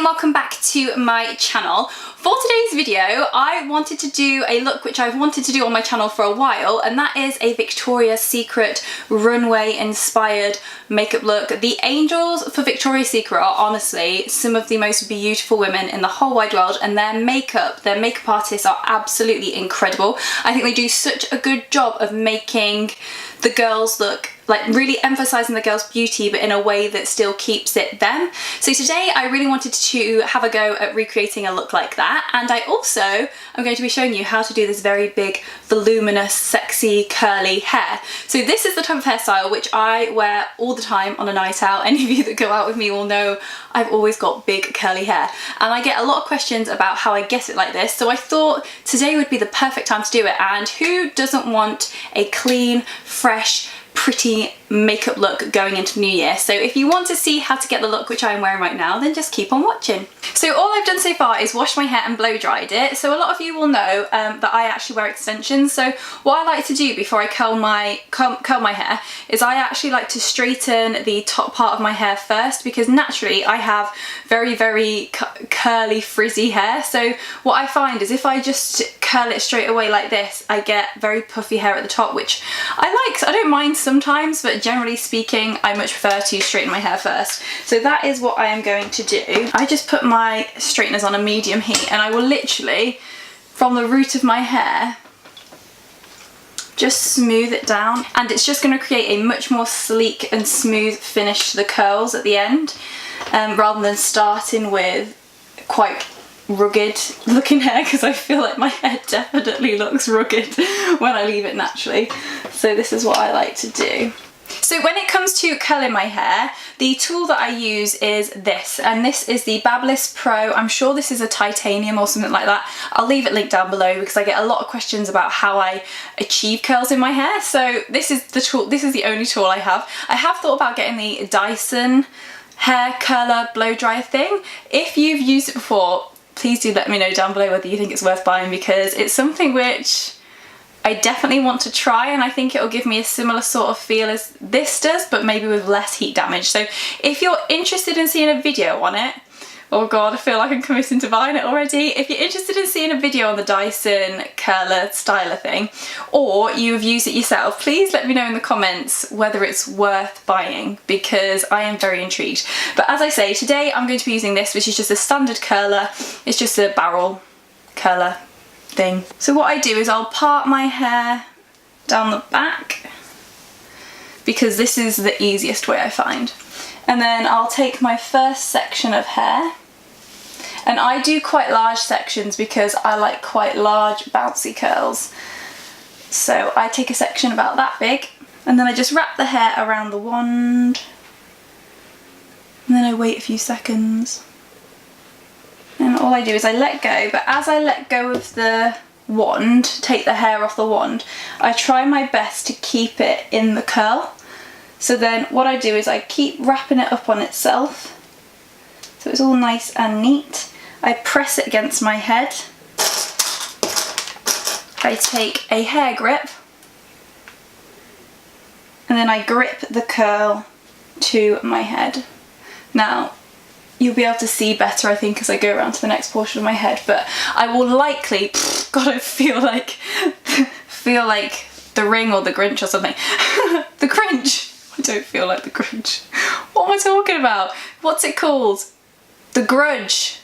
welcome back to my channel. For today's video, I wanted to do a look which I've wanted to do on my channel for a while, and that is a Victoria's Secret runway inspired makeup look. The angels for Victoria's Secret are honestly some of the most beautiful women in the whole wide world, and their makeup artists are absolutely incredible. I think they do such a good job of making the girls look, like really emphasising the girls' beauty but in a way that still keeps it them. So today I really wanted to have a go at recreating a look like that, and I also am going to be showing you how to do this very big voluminous sexy curly hair. So this is the type of hairstyle which I wear all the time on a night out. Any of you that go out with me will know I've always got big curly hair, and I get a lot of questions about how I get it like this, so I thought today would be the perfect time to do it. And who doesn't want a clean, fresh, pretty makeup look going into New Year? So if you want to see how to get the look which I'm wearing right now, then just keep on watching. So all I've done so far is wash my hair and blow dried it. So a lot of you will know that I actually wear extensions. So what I like to do before I curl my hair is I actually like to straighten the top part of my hair first, because naturally I have very, very curly, frizzy hair. So what I find is if I just curl it straight away like this, I get very puffy hair at the top, which I like. I don't mind sometimes, but generally speaking I much prefer to straighten my hair first. So that is what I am going to do. I just put my straighteners on a medium heat, and I will literally from the root of my hair just smooth it down, and it's just going to create a much more sleek and smooth finish to the curls at the end, rather than starting with quite rugged looking hair, because I feel like my hair definitely looks rugged when I leave it naturally. So this is what I like to do. So when it comes to curling my hair, the tool that I use is this, and this is the Babyliss Pro. I'm sure this is a titanium or something like that. I'll leave it linked down below because I get a lot of questions about how I achieve curls in my hair. So this is the tool, this is the only tool I have. I have thought about getting the Dyson hair curler blow dryer thing. If you've used it before, please do let me know down below whether you think it's worth buying, because it's something which I definitely want to try, and I think it'll give me a similar sort of feel as this does, but maybe with less heat damage. So if you're interested in seeing a video on it, oh god, I feel like I'm committing to buying it already. If you're interested in seeing a video on the Dyson curler styler thing, or you've used it yourself, please let me know in the comments whether it's worth buying, because I am very intrigued. But as I say, today I'm going to be using this, which is just a standard curler. It's just a barrel curler thing. So what I do is I'll part my hair down the back, because this is the easiest way I find. And then I'll take my first section of hair, and I do quite large sections because I like quite large bouncy curls. So I take a section about that big, and then I just wrap the hair around the wand, and then I wait a few seconds. And all I do is I let go, but as I let go of the wand, take the hair off the wand, I try my best to keep it in the curl. So then what I do is I keep wrapping it up on itself, so it's all nice and neat. I press it against my head. I take a hair grip, and then I grip the curl to my head. Now, you'll be able to see better, I think, as I go around to the next portion of my head, but I will likely, God, I feel like the Ring or the Grinch or something. The Grinch! I don't feel like the Grinch. What am I talking about? What's it called? The Grudge.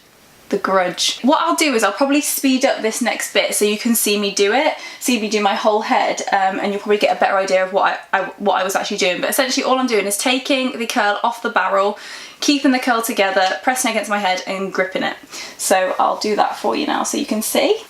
The Grudge. What I'll do is I'll probably speed up this next bit so you can see me do it, see me do my whole head, and you'll probably get a better idea of what I was actually doing. But essentially all I'm doing is taking the curl off the barrel, keeping the curl together, pressing against my head and gripping it. So I'll do that for you now so you can see.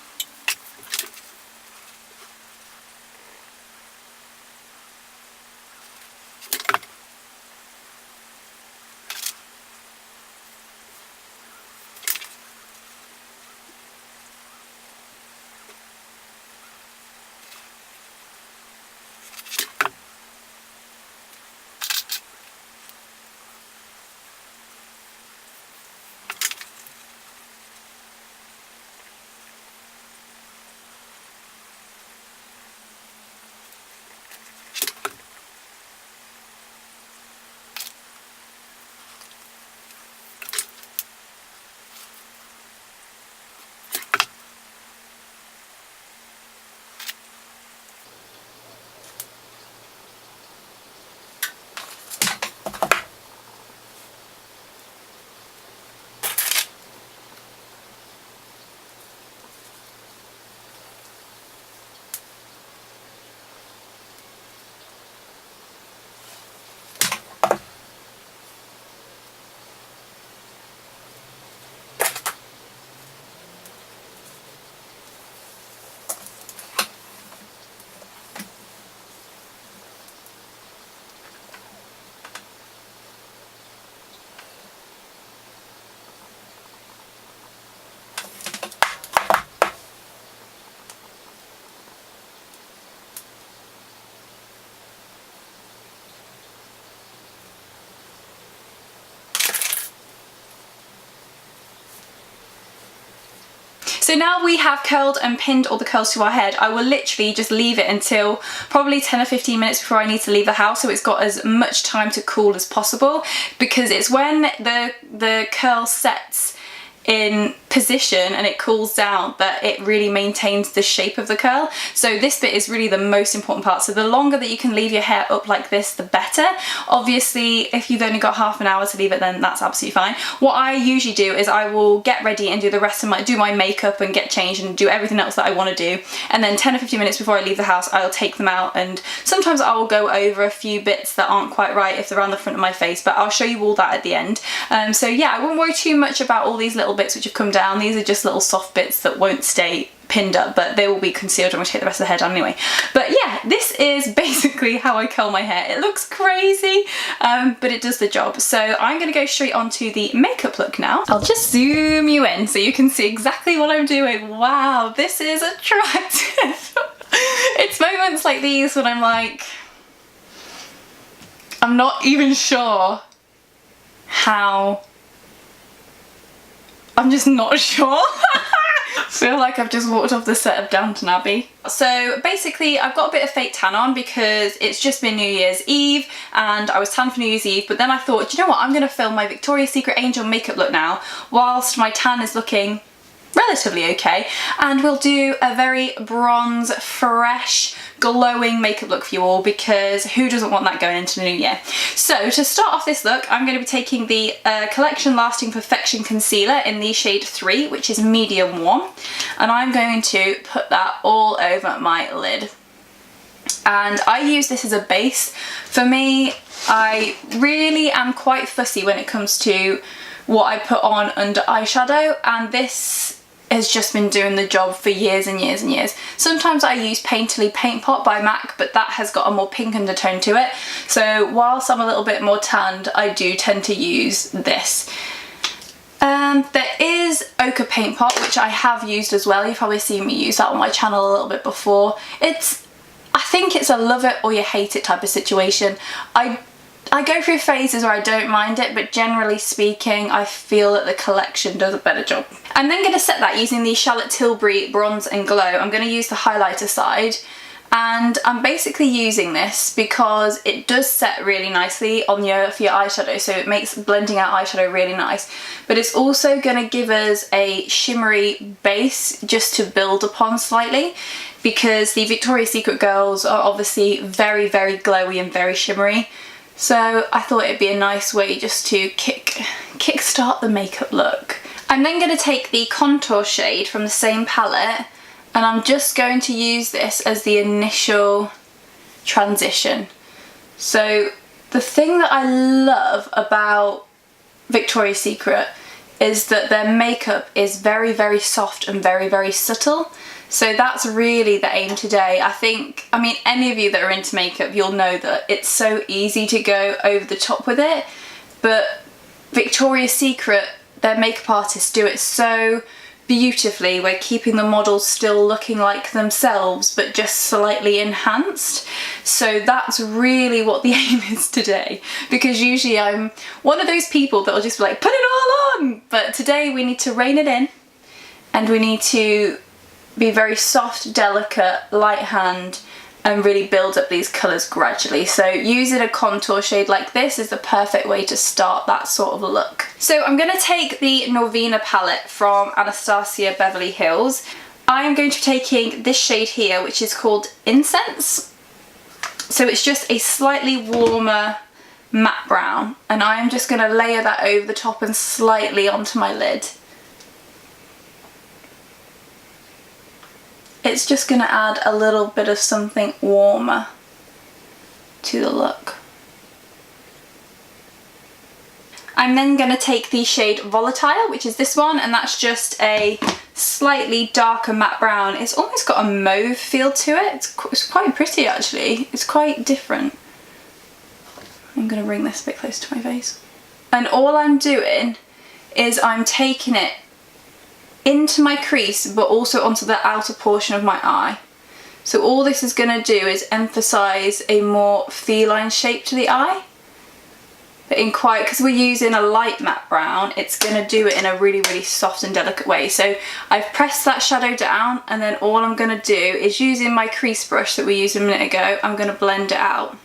So now we have curled and pinned all the curls to our head, I will literally just leave it until probably 10 or 15 minutes before I need to leave the house, so it's got as much time to cool as possible, because it's when the curl sets in position and it cools down that it really maintains the shape of the curl. So this bit is really the most important part. So the longer that you can leave your hair up like this, the better. Obviously, if you've only got half an hour to leave it, then that's absolutely fine. What I usually do is I will get ready and do the rest of my makeup and get changed and do everything else that I want to do, and then 10 or 15 minutes before I leave the house I'll take them out, and sometimes I will go over a few bits that aren't quite right if they're on the front of my face, but I'll show you all that at the end. So yeah, I won't worry too much about all these little bits which have come down. These are just little soft bits that won't stay pinned up, but they will be concealed when we take the rest of the hair down anyway. But yeah, this is basically how I curl my hair. It looks crazy, but it does the job. So I'm going to go straight on to the makeup look now. I'll just zoom you in so you can see exactly what I'm doing. Wow, this is attractive. It's moments like these when I'm like, I'm not even sure how. I'm just not sure. I feel like I've just walked off the set of Downton Abbey. So basically I've got a bit of fake tan on because it's just been New Year's Eve and I was tan for New Year's Eve, but then I thought, do you know what, I'm going to film my Victoria's Secret Angel makeup look now whilst my tan is looking relatively okay, and we'll do a very bronze, fresh, glowing makeup look for you all, because who doesn't want that going into the new year? So to start off this look, I'm going to be taking the Collection Lasting Perfection Concealer in the shade 3, which is medium warm, and I'm going to put that all over my lid. And I use this as a base. For me, I really am quite fussy when it comes to what I put on under eyeshadow, and this has just been doing the job for years and years and years. Sometimes I use Painterly Paint Pot by MAC, but that has got a more pink undertone to it. So whilst I'm a little bit more tanned, I do tend to use this. There is Ochre Paint Pot, which I have used as well. You've probably seen me use that on my channel a little bit before. I think it's a love it or you hate it type of situation. I go through phases where I don't mind it, but generally speaking, I feel that the collection does a better job. I'm then going to set that using the Charlotte Tilbury Bronze and Glow. I'm going to use the highlighter side, and I'm basically using this because it does set really nicely on for your eyeshadow, so it makes blending out eyeshadow really nice, but it's also going to give us a shimmery base just to build upon slightly, because the Victoria's Secret girls are obviously very, very glowy and very shimmery. So I thought it'd be a nice way just to kickstart the makeup look. I'm then going to take the contour shade from the same palette, and I'm just going to use this as the initial transition. So the thing that I love about Victoria's Secret is that their makeup is very, very soft and very, very subtle. So that's really the aim today. I mean, any of you that are into makeup, you'll know that it's so easy to go over the top with it, but Victoria's Secret, their makeup artists do it so beautifully. We're keeping the models still looking like themselves, but just slightly enhanced. So that's really what the aim is today, because usually I'm one of those people that will just be like, put it all on, but today we need to rein it in, and we need to be very soft, delicate, light hand, and really build up these colours gradually. So using a contour shade like this is the perfect way to start that sort of look. So I'm going to take the Norvina palette from Anastasia Beverly Hills. I'm going to be taking this shade here, which is called Incense. So it's just a slightly warmer matte brown, and I'm just going to layer that over the top and slightly onto my lid. It's just going to add a little bit of something warmer to the look. I'm then going to take the shade Volatile, which is this one, and that's just a slightly darker matte brown. It's almost got a mauve feel to it. It's quite pretty actually. It's quite different. I'm going to bring this a bit closer to my face. And all I'm doing is I'm taking it into my crease, but also onto the outer portion of my eye. So all this is going to do is emphasise a more feline shape to the eye. but in quite, because we're using a light matte brown, it's going to do it in a really, really soft and delicate way. So I've pressed that shadow down, and then all I'm going to do is, using my crease brush that we used a minute ago, I'm going to blend it out.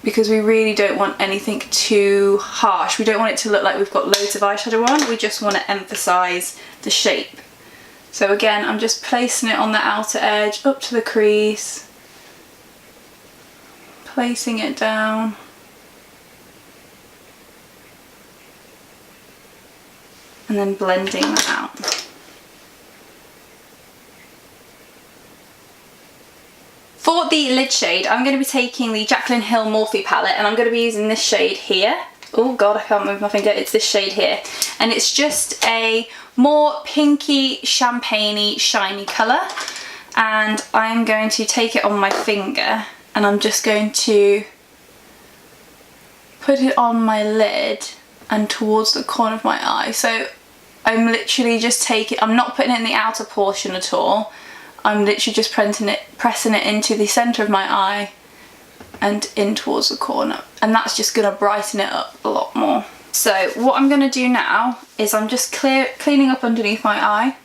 Because we really don't want anything too harsh. We don't want it to look like we've got loads of eyeshadow on. We just want to emphasise the shape. So again, I'm just placing it on the outer edge, up to the crease. Placing it down. And then blending that out. For the lid shade, I'm going to be taking the Jaclyn Hill Morphe palette, and I'm going to be using this shade here. Oh god, I can't move my finger. It's this shade here. And it's just a more pinky, champagne-y, shiny colour. And I'm going to take it on my finger, and I'm just going to put it on my lid and towards the corner of my eye. So I'm literally just I'm not putting it in the outer portion at all. I'm literally just pressing it into the centre of my eye and in towards the corner. And that's just going to brighten it up a lot more. So what I'm going to do now is I'm just cleaning up underneath my eye.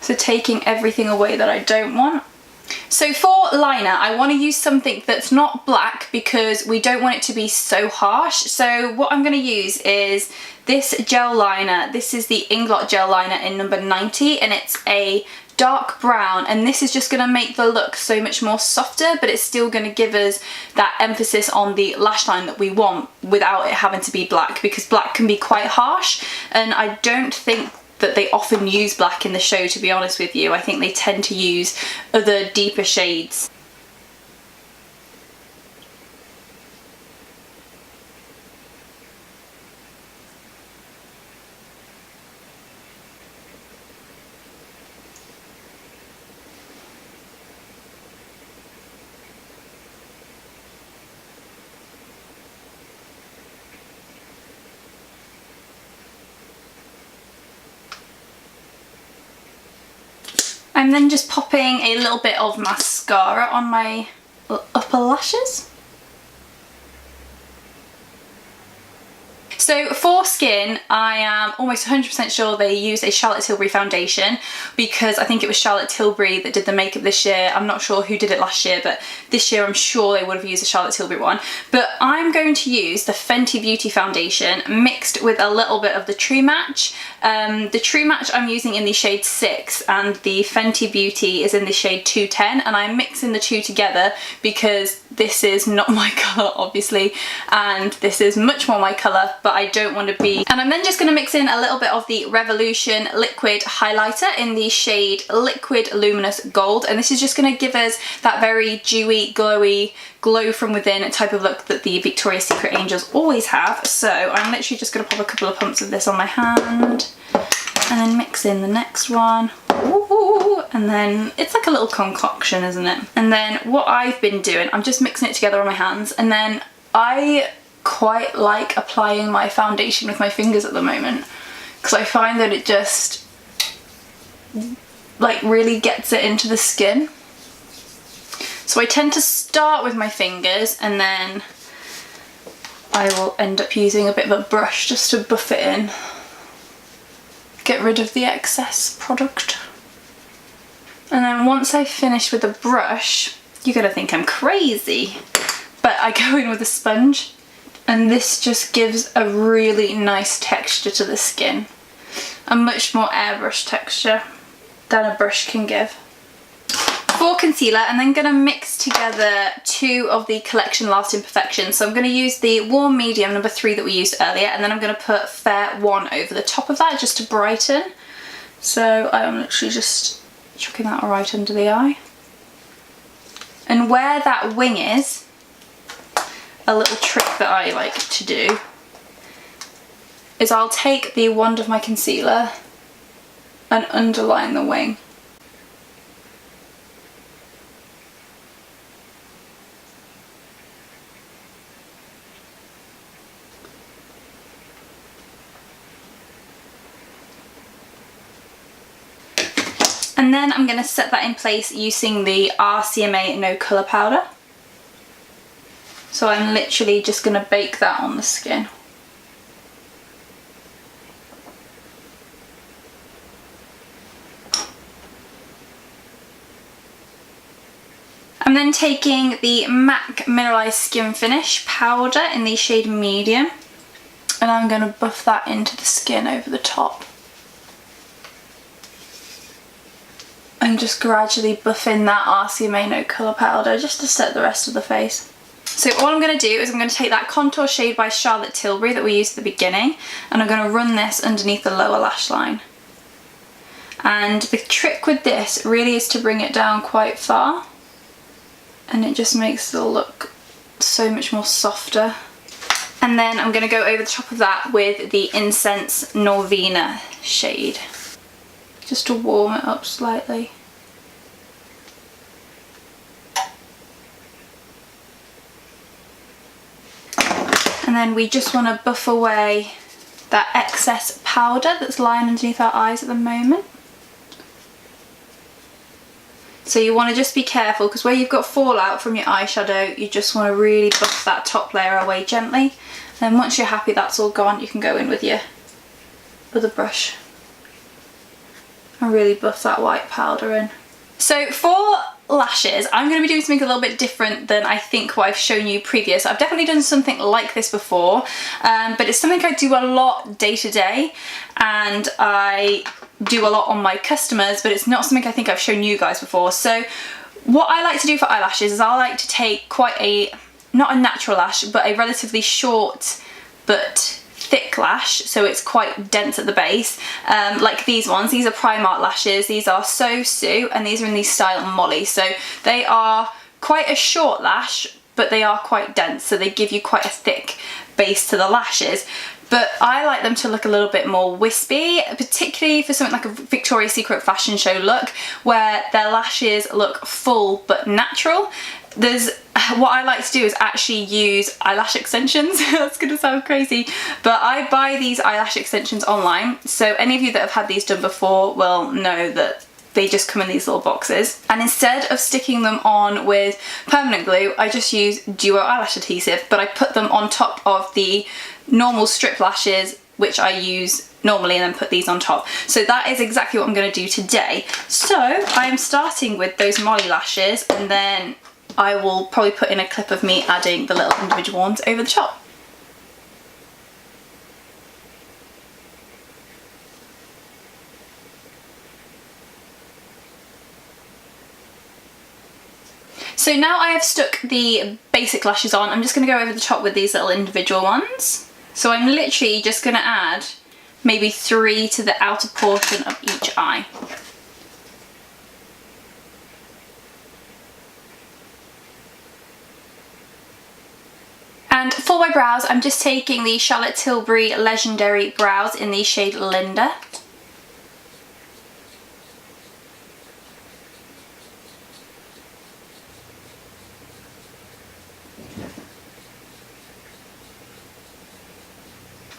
So taking everything away that I don't want. So for liner, I want to use something that's not black because we don't want it to be so harsh. So what I'm going to use is this gel liner. This is the Inglot gel liner in number 90, and it's a dark brown, and this is just going to make the look so much more softer, but it's still going to give us that emphasis on the lash line that we want without it having to be black, because black can be quite harsh, and I don't think that they often use black in the show, to be honest with you. I think they tend to use other deeper shades. I'm then just popping a little bit of mascara on my upper lashes. So for skin, I am almost 100% sure they use a Charlotte Tilbury foundation, because I think it was Charlotte Tilbury that did the makeup this year. I'm not sure who did it last year, but this year I'm sure they would have used a Charlotte Tilbury one. But I'm going to use the Fenty Beauty foundation mixed with a little bit of the True Match. The True Match I'm using in the shade 6, and the Fenty Beauty is in the shade 210, and I'm mixing the two together because this is not my colour, obviously, and this is much more my colour, but I don't want to be. And I'm then just going to mix in a little bit of the Revolution liquid highlighter in the shade Liquid Luminous Gold, and this is just going to give us that very dewy, glowy, glow from within type of look that the Victoria's Secret Angels always have. So I'm literally just going to pop a couple of pumps of this on my hand and then mix in the next one. Ooh, and then it's like a little concoction, isn't it? And then what I've been doing, I'm just mixing it together on my hands, and then I quite like applying my foundation with my fingers at the moment, because I find that it just like really gets it into the skin. So I tend to start with my fingers, and then I will end up using a bit of a brush just to buff it in, get rid of the excess product. And then once I've finished with the brush, you're gonna think I'm crazy, but I go in with a sponge, and this just gives a really nice texture to the skin, a much more airbrush texture than a brush can give. For concealer, I'm then going to mix together two of the Collection Last Imperfections. So I'm going to use the Warm Medium number 3 that we used earlier, and then I'm going to put Fair 1 over the top of that just to brighten. So I'm literally just chucking that right under the eye. And where that wing is, a little trick that I like to do is I'll take the wand of my concealer and underline the wing. And then I'm going to set that in place using the RCMA No Colour Powder. So So I'm literally just going to bake that on the skin. I'm then taking the MAC Mineralise Skin Finish powder in the shade Medium, and I'm going to buff that into the skin over the top. And just gradually buff in that RCMA No Colour powder just to set the rest of the face. So all I'm going to do is I'm going to take that contour shade by Charlotte Tilbury that we used at the beginning, and I'm going to run this underneath the lower lash line. And the trick with this really is to bring it down quite far, and it just makes it look so much more softer. And then I'm going to go over the top of that with the Incense Norvina shade, just to warm it up slightly. And then we just want to buff away that excess powder that's lying underneath our eyes at the moment. So you want to just be careful, because where you've got fallout from your eyeshadow, you just want to really buff that top layer away gently. And then once you're happy that's all gone, you can go in with your other brush and really buff that white powder in. So for lashes, I'm going to be doing something a little bit different than I think what I've shown you previous. I've definitely done something like this before, but it's something I do a lot day to day, and I do a lot on my customers, but it's not something I think I've shown you guys before. So what I like to do for eyelashes is I like to take quite a, not a natural lash, but a relatively short but thick lash, so it's quite dense at the base, like these ones. These are Primark lashes, these are SOSU, and these are in the style Molly. So they are quite a short lash, but they are quite dense, so they give you quite a thick base to the lashes. But I like them to look a little bit more wispy, particularly for something like a Victoria's Secret fashion show look, where their lashes look full but natural. What I like to do is actually use eyelash extensions. That's gonna sound crazy, but I buy these eyelash extensions online, so any of you that have had these done before will know that they just come in these little boxes. And instead of sticking them on with permanent glue, I just use duo eyelash adhesive, but I put them on top of the normal strip lashes, which I use normally, and then put these on top. So that is exactly what I'm going to do today. So I am starting with those Molly lashes, and then I will probably put in a clip of me adding the little individual ones over the top. So now I have stuck the basic lashes on, I'm just going to go over the top with these little individual ones. So I'm literally just going to add maybe 3 to the outer portion of each eye. And for my brows, I'm just taking the Charlotte Tilbury Legendary Brows in the shade Linda.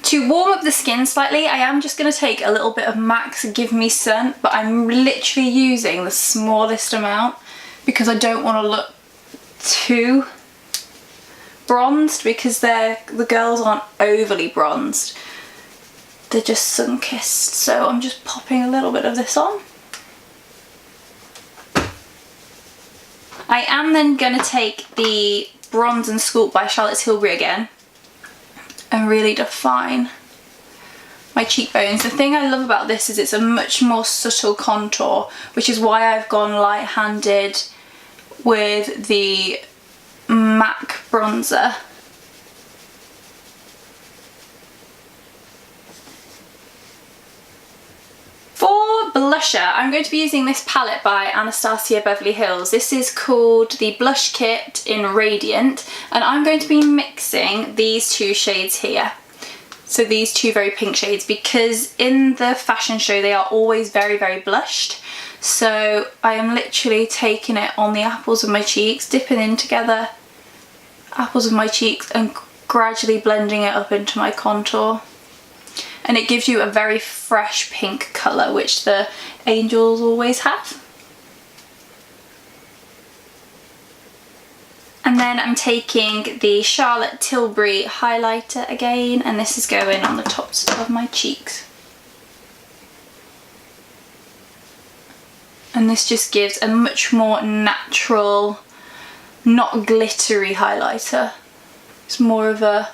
To warm up the skin slightly, I am just going to take a little bit of MAC's Give Me Sun, but I'm literally using the smallest amount because I don't want to look too bronzed, because the girls aren't overly bronzed, they're just sun-kissed. So I'm just popping a little bit of this on. I am then going to take the Bronze and Sculpt by Charlotte Tilbury again and really define my cheekbones. The thing I love about this is it's a much more subtle contour, which is why I've gone light-handed with the MAC bronzer. For blusher, I'm going to be using this palette by Anastasia Beverly Hills. This is called the Blush Kit in Radiant, and I'm going to be mixing these 2 shades here. So these 2 very pink shades, because in the fashion show they are always very, very blushed. So I am literally taking it on the apples of my cheeks, dipping in together, apples of my cheeks, and gradually blending it up into my contour. And it gives you a very fresh pink colour, which the angels always have. And then I'm taking the Charlotte Tilbury highlighter again, and this is going on the tops of my cheeks. And this just gives a much more natural, not glittery highlighter. It's more of a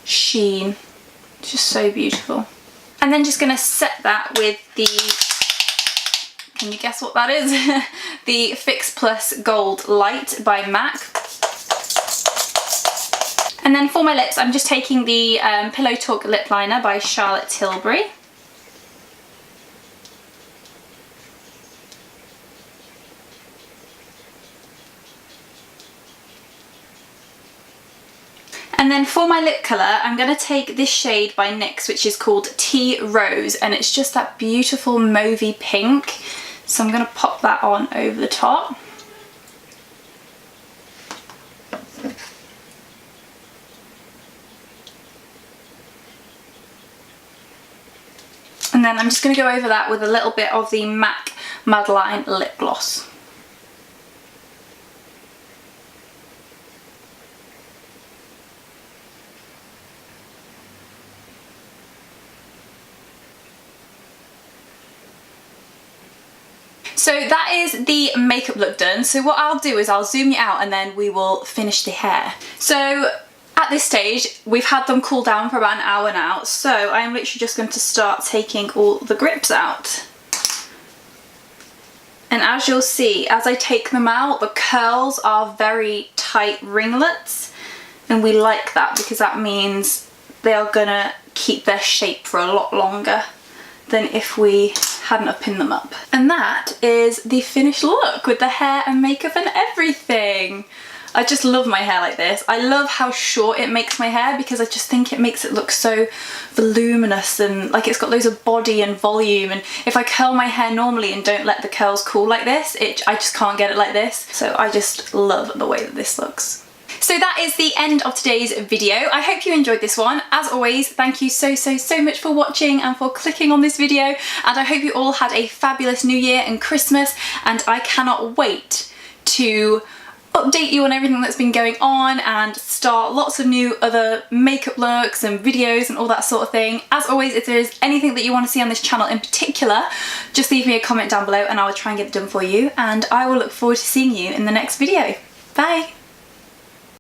sheen. It's just so beautiful. And then just going to set that with the, can you guess what that is? The Fix Plus Gold Light by MAC. And then for my lips, I'm just taking the Pillow Talk Lip Liner by Charlotte Tilbury. And then for my lip colour, I'm going to take this shade by NYX, which is called Tea Rose, and it's just that beautiful mauvey pink. So I'm going to pop that on over the top. And then I'm just going to go over that with a little bit of the MAC Madeline Lip Gloss. So that is the makeup look done. So what I'll do is I'll zoom you out and then we will finish the hair. So at this stage, we've had them cool down for about an hour now. So I'm literally just going to start taking all the grips out. And as you'll see, as I take them out, the curls are very tight ringlets. And we like that because that means they are gonna keep their shape for a lot longer than if we hadn't have pinned them up. And that is the finished look with the hair and makeup and everything. I just love my hair like this. I love how short it makes my hair because I just think it makes it look so voluminous and like it's got loads of body and volume, and if I curl my hair normally and don't let the curls cool like this, I just can't get it like this. So I just love the way that this looks. So that is the end of today's video. I hope you enjoyed this one. As always, thank you so much for watching and for clicking on this video, and I hope you all had a fabulous New Year and Christmas, and I cannot wait to update you on everything that's been going on and start lots of new other makeup looks and videos and all that sort of thing. As always, if there is anything that you want to see on this channel in particular, just leave me a comment down below and I will try and get it done for you, and I will look forward to seeing you in the next video. Bye!